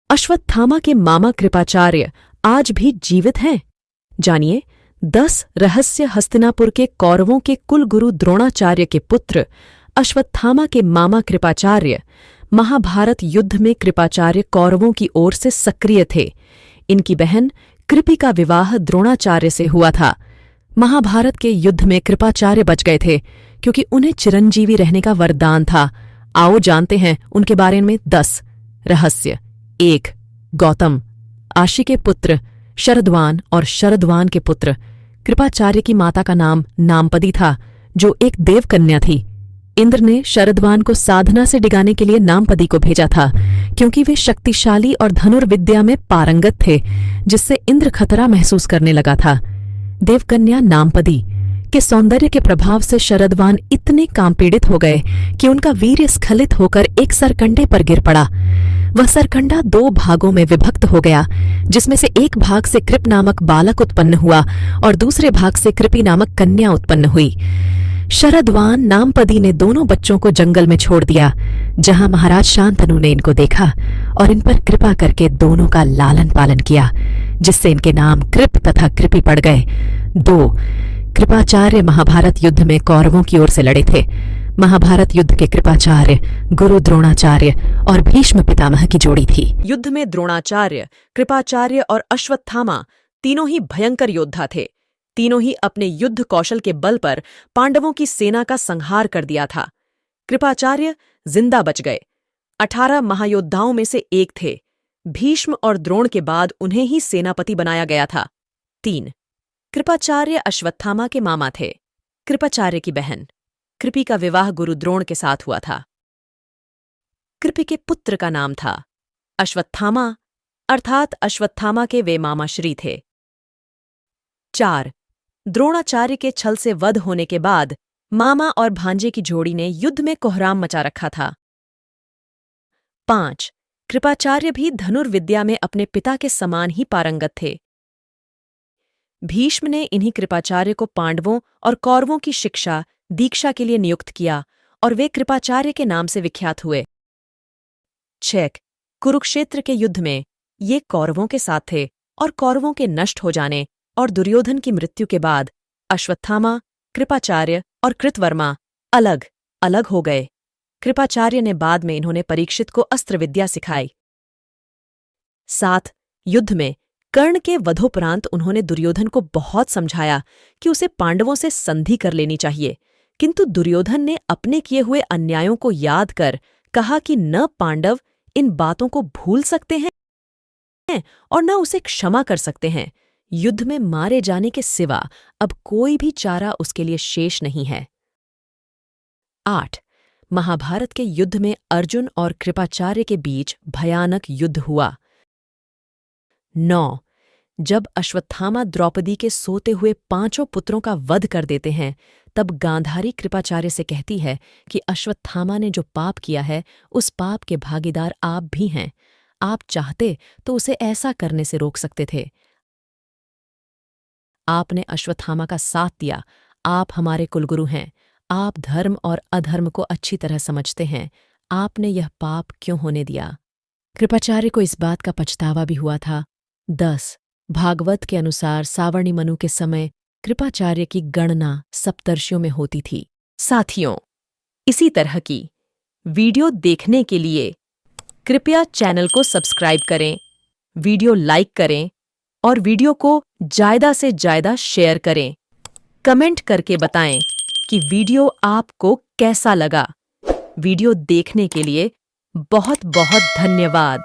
अश्वत्थामा के मामा कृपाचार्य आज भी जीवित हैं। जानिए 10 रहस्य हस्तिनापुर के कौरवों के कुलगुरु द्रोणाचार्य के पुत्र अश्वत्थामा के मामा कृपाचार्य महाभारत युद्ध में कृपाचार्य कौरवों की ओर से सक्रिय थे। इनकी बहन कृपि का विवाह द्रोणाचार्य से हुआ था। महाभारत के युद्ध में कृपाचार्य बच गए थे क्योंकि उन्हें चिरंजीवी रहने का वरदान था। आओ जानते हैं उनके बारे में 10 रहस्य। 1. गौतम, आशी के पुत्र शरद्वान और शरद्वान के पुत्र। कृपाचार्य की माता का नाम नामपदी था, जो एक देवकन्या थी। इंद्र ने शरद्वान को साधना से डिगाने के लिए नामपदी को भेजा था, क्योंकि वे शक्तिशाली और धनुर्विद्या में पारंगत थे, जिससे इंद्र खतरा महसूस करने लगा था। देवकन्या नामपदी के सौंदर्य के प्रभाव से शरद्वान इतने कामपीड़ित हो गए कि उनका वीर्य स्खलित होकर एक सरकंडे पर गिर पड़ा। वह सरकंडा 2 भागों में विभक्त हो गया, जिसमें से एक भाग से कृप नामक बालक उत्पन्न हुआ और दूसरे भाग से कृपि नामक कन्या उत्पन्न हुई। शरद्वान नामपदी ने दोनों बच्चों को जंगल में छोड़ दिया, जहां महाराज शांतनु ने इनको देखा और इन पर कृपा करके दोनों का लालन पालन किया, जिससे इनके नाम कृप तथा कृपि पड़ गए। 2. कृपाचार्य महाभारत युद्ध में कौरवों की ओर से लड़े थे। महाभारत युद्ध के कृपाचार्य गुरु द्रोणाचार्य और भीष्म पितामह की जोड़ी थी। युद्ध में द्रोणाचार्य, कृपाचार्य और अश्वत्थामा तीनों ही भयंकर योद्धा थे। तीनों ही अपने युद्ध कौशल के बल पर पांडवों की सेना का संहार कर दिया था। कृपाचार्य जिंदा बच गए। 18 महायोद्धाओं में से एक थे। भीष्म और द्रोण के बाद उन्हें ही सेनापति बनाया गया था। 3. कृपाचार्य अश्वत्थामा के मामा थे। कृपाचार्य की बहन कृपि का विवाह गुरु द्रोण के साथ हुआ था। कृपि के पुत्र का नाम था अश्वत्थामा, अर्थात अश्वत्थामा के वे मामाश्री थे। 4. द्रोणाचार्य के छल से वध होने के बाद मामा और भांजे की जोड़ी ने युद्ध में कोहराम मचा रखा था। 5. कृपाचार्य भी धनुर्विद्या में अपने पिता के समान ही पारंगत थे। भीष्म ने इन्हीं कृपाचार्य को पांडवों और कौरवों की शिक्षा दीक्षा के लिए नियुक्त किया और वे कृपाचार्य के नाम से विख्यात हुए। 6. कुरुक्षेत्र के युद्ध में ये कौरवों के साथ थे और कौरवों के नष्ट हो जाने और दुर्योधन की मृत्यु के बाद अश्वत्थामा, कृपाचार्य और कृतवर्मा अलग अलग हो गए। कृपाचार्य ने बाद में इन्होंने परीक्षित को अस्त्र विद्या सिखाई। 7. युद्ध में कर्ण के वधोपरांत उन्होंने दुर्योधन को बहुत समझाया कि उसे पांडवों से संधि कर लेनी चाहिए, किंतु दुर्योधन ने अपने किए हुए अन्यायों को याद कर कहा कि न पांडव इन बातों को भूल सकते हैं और न उसे क्षमा कर सकते हैं। युद्ध में मारे जाने के सिवा अब कोई भी चारा उसके लिए शेष नहीं है। 8. महाभारत के युद्ध में अर्जुन और कृपाचार्य के बीच भयानक युद्ध हुआ। 9. जब अश्वत्थामा द्रौपदी के सोते हुए 5 पुत्रों का वध कर देते हैं, तब गांधारी कृपाचार्य से कहती है कि अश्वत्थामा ने जो पाप किया है उस पाप के भागीदार आप भी हैं। आप चाहते तो उसे ऐसा करने से रोक सकते थे। आपने अश्वत्थामा का साथ दिया। आप हमारे कुलगुरु हैं। आप धर्म और अधर्म को अच्छी तरह समझते हैं। आपने यह पाप क्यों होने दिया? कृपाचार्य को इस बात का पछतावा भी हुआ था। 10. भागवत के अनुसार सावर्णी मनु के समय कृपाचार्य की गणना सप्तर्षियों में होती थी। साथियों, इसी तरह की वीडियो देखने के लिए कृपया चैनल को सब्सक्राइब करें, वीडियो लाइक करें और वीडियो को ज़्यादा से ज़्यादा शेयर करें। कमेंट करके बताएं कि वीडियो आपको कैसा लगा। वीडियो देखने के लिए बहुत बहुत धन्यवाद।